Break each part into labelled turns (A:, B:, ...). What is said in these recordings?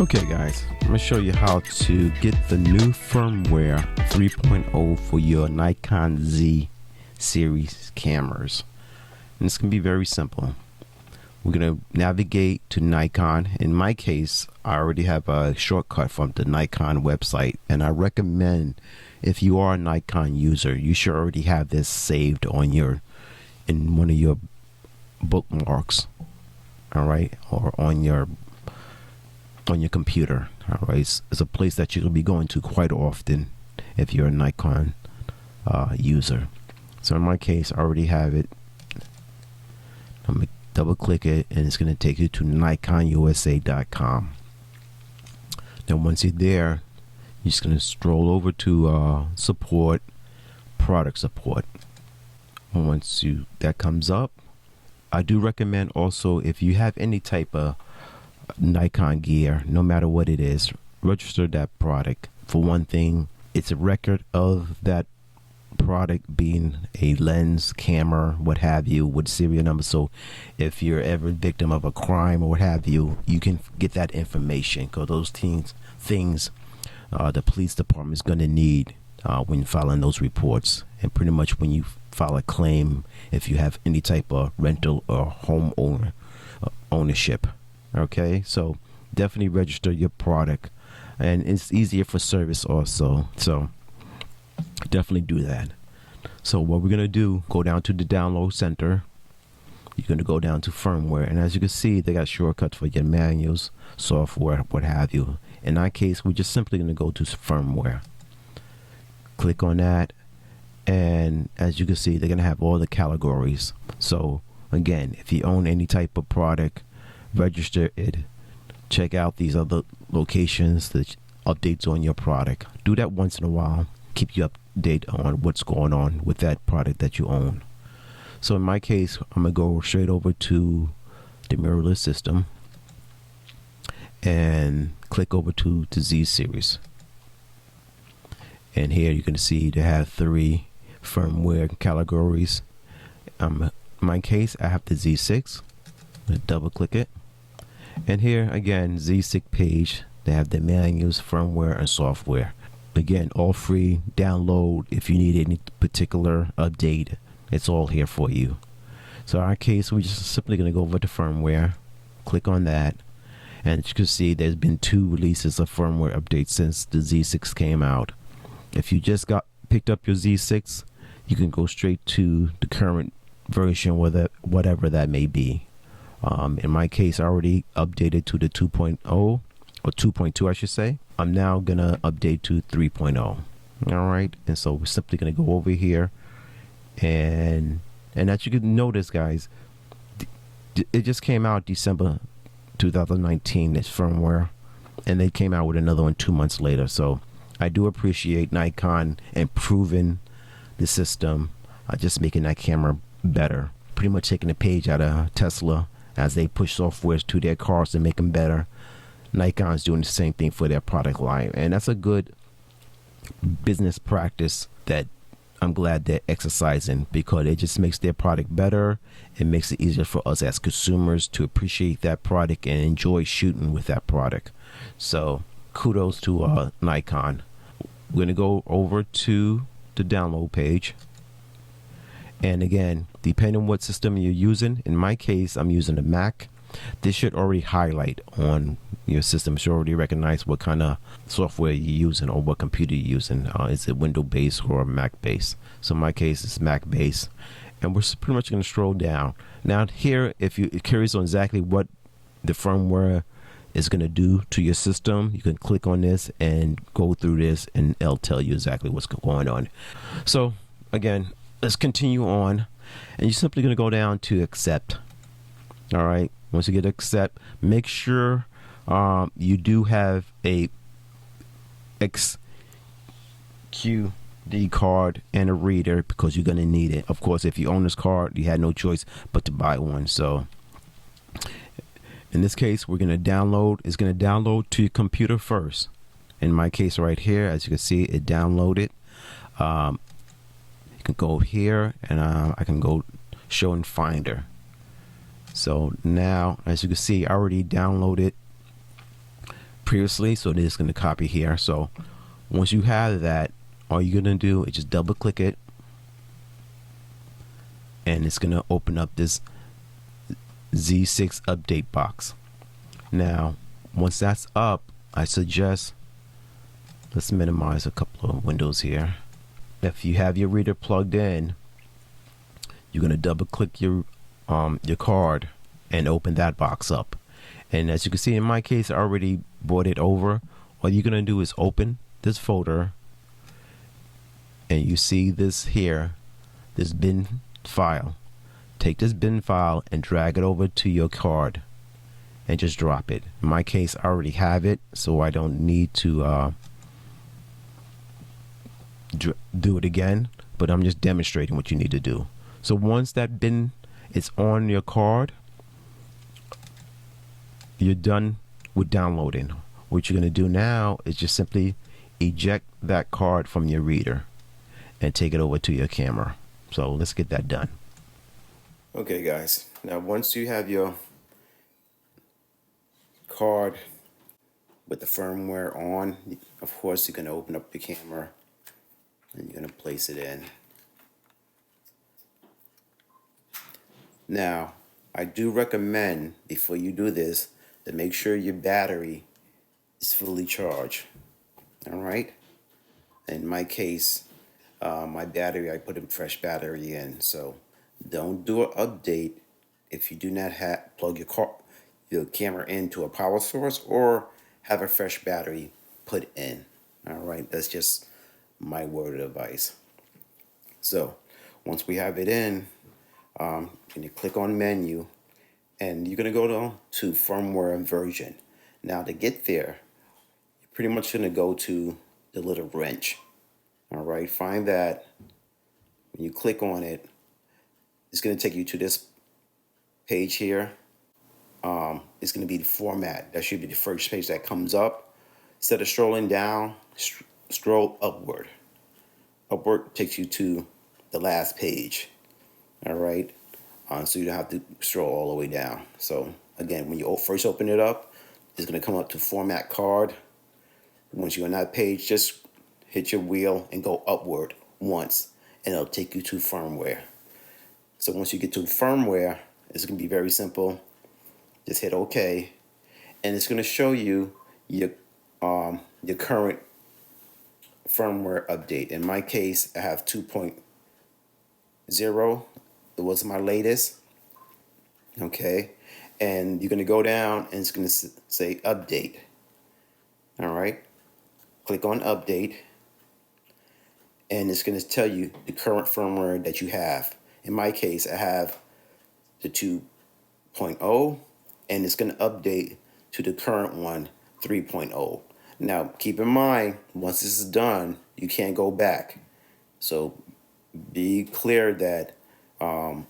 A: Okay guys, I'm going to show you how to get the new firmware 3.0 for your Nikon Z series cameras. And it's going to be very simple. We're going to navigate to Nikon. In my case, I already have a shortcut from the Nikon website, and I recommend if you are a Nikon user, you should already have this saved on in one of your bookmarks, all right, or on your computer. All right, it's a place that you'll be going to quite often if you're a Nikon user. So in my case, I already have it. I'm gonna double click it, and it's going to take you to nikonusa.com. Then once you're there, you're just going to stroll over to support, product support. Once that comes up, I do recommend also, if you have any type of Nikon gear, no matter what it is, register that product. For one thing, it's a record of that product being a lens, camera, what have you, with serial number. So if you're ever a victim of a crime or what have you, you can get that information, because those things the police department is going to need when filing those reports, and pretty much when you file a claim, if you have any type of rental or home ownership. Okay, so definitely register your product, and it's easier for service also, so definitely do that. So what we're going to do, go down to the download center. You're going to go down to firmware, and as you can see, they got shortcuts for your manuals, software, what have you. In our case, we're just simply going to go to firmware. Click on that, and as you can see, they're going to have all the categories. So again, if you own any type of product, register it. Check out these other locations, the updates on your product. Do that once in a while. Keep you updated on what's going on with that product that you own. So in my case, I'm gonna go straight over to the mirrorless system and click over to the Z series. And here you can see they have 3 firmware categories. In my case, I have the Z6. Double click it, and here again, Z6 page, they have the manuals, firmware, and software. Again, all free. Download if you need any particular update. It's all here for you. So in our case, we're just simply going to go over to firmware, click on that, and as you can see, there's been 2 releases of firmware updates since the Z6 came out. If you just picked up your Z6, you can go straight to the current version, whatever that may be. In my case, I already updated to the 2.0 or 2.2, I should say. I'm now gonna update to 3.0. All right, and so we're simply gonna go over here, and as you can notice, guys, it just came out December 2019. This firmware, and they came out with another one 2 months later. So I do appreciate Nikon improving the system, just making that camera better. Pretty much taking a page out of Tesla as they push softwares to their cars to make them better. Nikon's doing the same thing for their product line, and that's a good business practice that I'm glad they're exercising, because it just makes their product better. It makes it easier for us as consumers to appreciate that product and enjoy shooting with that product. So kudos to Nikon. We're going to go over to the download page. And again, depending on what system you're using, in my case, I'm using a Mac. This should already highlight on your system. It should already recognize what kind of software you're using or what computer you're using. Is it Windows-based or Mac-based? So in my case, it's Mac-based. And we're pretty much going to scroll down. Now here, if you're curious on exactly what the firmware is going to do to your system, you can click on this and go through this, and it'll tell you exactly what's going on. So again, let's continue on, and you're simply going to go down to accept. All right, once you get accept, make sure you do have a XQD card and a reader, because you're going to need it. Of course, if you own this card, you had no choice but to buy one. So in this case, we're going to download. It's going to download to your computer first. In my case right here, as you can see, it downloaded. You can go here, and I can go show in Finder. So now, as you can see, I already downloaded previously, so this is going to copy here. So once you have that, all you're going to do is just double click it, and it's going to open up this Z6 update box. Now once that's up, I suggest, let's minimize a couple of windows here. If you have your reader plugged in, you're going to double click your card and open that box up. And as you can see, in my case, I already brought it over. All you're going to do is open this folder, and you see this here, this bin file. Take this bin file and drag it over to your card and just drop it. In my case, I already have it, so I don't need to do it again, but I'm just demonstrating what you need to do. So once that bin is on your card, you're done with downloading. What you're going to do now is just simply eject that card from your reader and take it over to your camera. So let's get that done. Okay guys, now once you have your card with the firmware on, of course you're going to open up the camera and you're going to place it in. Now I do recommend, before you do this, to make sure your battery is fully charged. Alright, in my case, my battery, I put a fresh battery in, so don't do an update if you do not plug your camera into a power source or have a fresh battery put in. Alright, that's just my word of advice. So once we have it in, you click on menu, and you're going to go to firmware version. Now to get there, you're pretty much going to go to the little wrench. Alright, find that. When you click on it, it's going to take you to this page here. It's going to be the format. That should be the first page that comes up. Instead of scrolling down, scroll upward. Upward takes you to the last page. Alright, so you don't have to scroll all the way down. So again, when you first open it up, it's going to come up to format card. Once you're on that page, just hit your wheel and go upward once, and it'll take you to firmware. So once you get to firmware, it's going to be very simple. Just hit OK, and it's going to show you your current firmware update. In my case, I have 2.0. It was my latest. Okay, and you're going to go down and it's going to say update. All right, click on update, and it's going to tell you the current firmware that you have. In my case, I have the 2.0, and it's going to update to the current one, 3.0. Now keep in mind, once this is done, you can't go back. So be clear that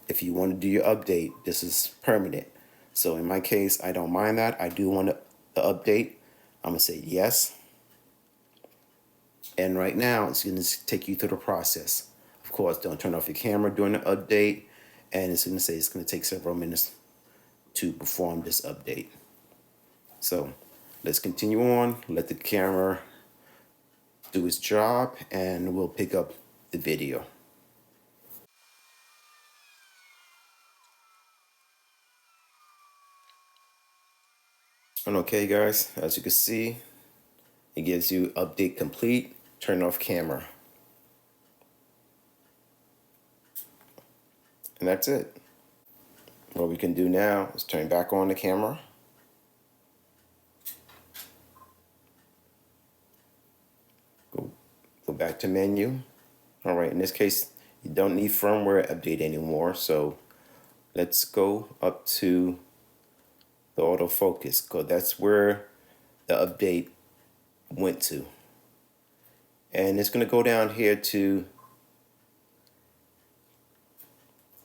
A: if you want to do your update, this is permanent. So in my case, I don't mind that. I do want the update. I'm going to say yes. And right now, it's going to take you through the process. Of course, don't turn off your camera during the update. And it's going to say it's going to take several minutes to perform this update. So let's continue on. Let the camera do its job, and we'll pick up the video. And okay guys, as you can see, it gives you update complete, turn off camera. And that's it. What we can do now is turn back on the camera. Go back to menu. Alright, in this case, you don't need firmware update anymore, so let's go up to the autofocus, because that's where the update went to. And it's going to go down here to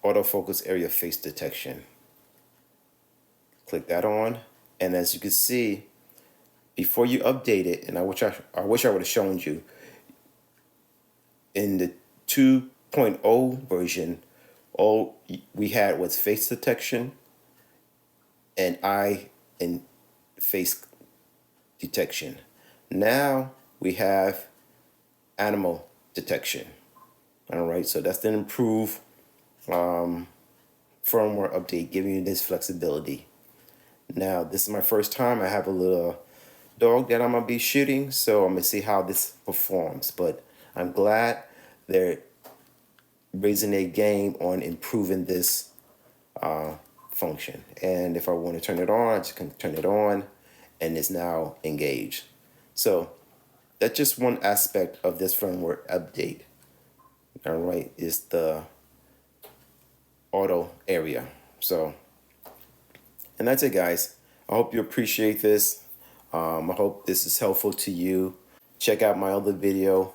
A: autofocus area face detection. Click that on, and as you can see, before you update it, and I wish I would have shown you, in the 2.0 version, all we had was face detection and eye and face detection. Now we have animal detection. All right, so that's the improved firmware update, giving you this flexibility. Now, this is my first time. I have a little dog that I'm gonna be shooting, so I'm gonna see how this performs. But I'm glad they're raising their game on improving this function. And if I want to turn it on, I just can turn it on, and it's now engaged. So that's just one aspect of this firmware update. All right, is the auto area. So, and that's it, guys. I hope you appreciate this. I hope this is helpful to you. Check out my other video.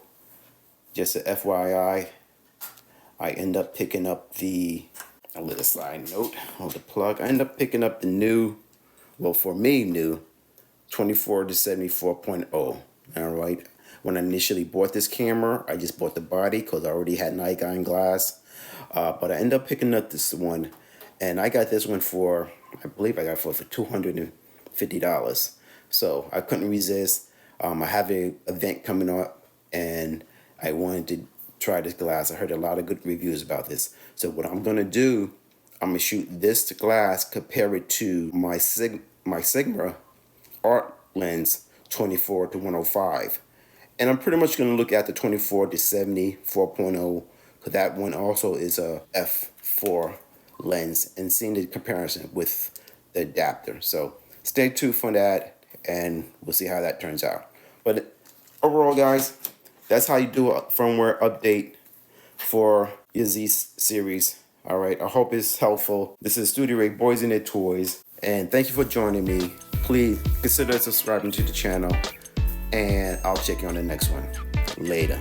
A: Just a FYI, I end up picking up a little side note on the plug. I end up picking up the new, well, for me, new 24 to 74.0. All right. When I initially bought this camera, I just bought the body because I already had Nikon glass. But I ended up picking up this one, and I got this one for, I believe I got it for $250. So I couldn't resist. I have an event coming up, and I wanted to try this glass. I heard a lot of good reviews about this. So what I'm gonna do, I'm gonna shoot this glass, compare it to my Sigma art lens 24 to 105. And I'm pretty much gonna look at the 24 to 70 4.0, because that one also is a f4 lens, and seeing the comparison with the adapter. So stay tuned for that, and we'll see how that turns out. But overall, guys, that's how you do a firmware update for your Z series. All right, I hope it's helpful. This is Studio Ray, Boys and Their Toys, and thank you for joining me. Please consider subscribing to the channel, and I'll check you on the next one. Later.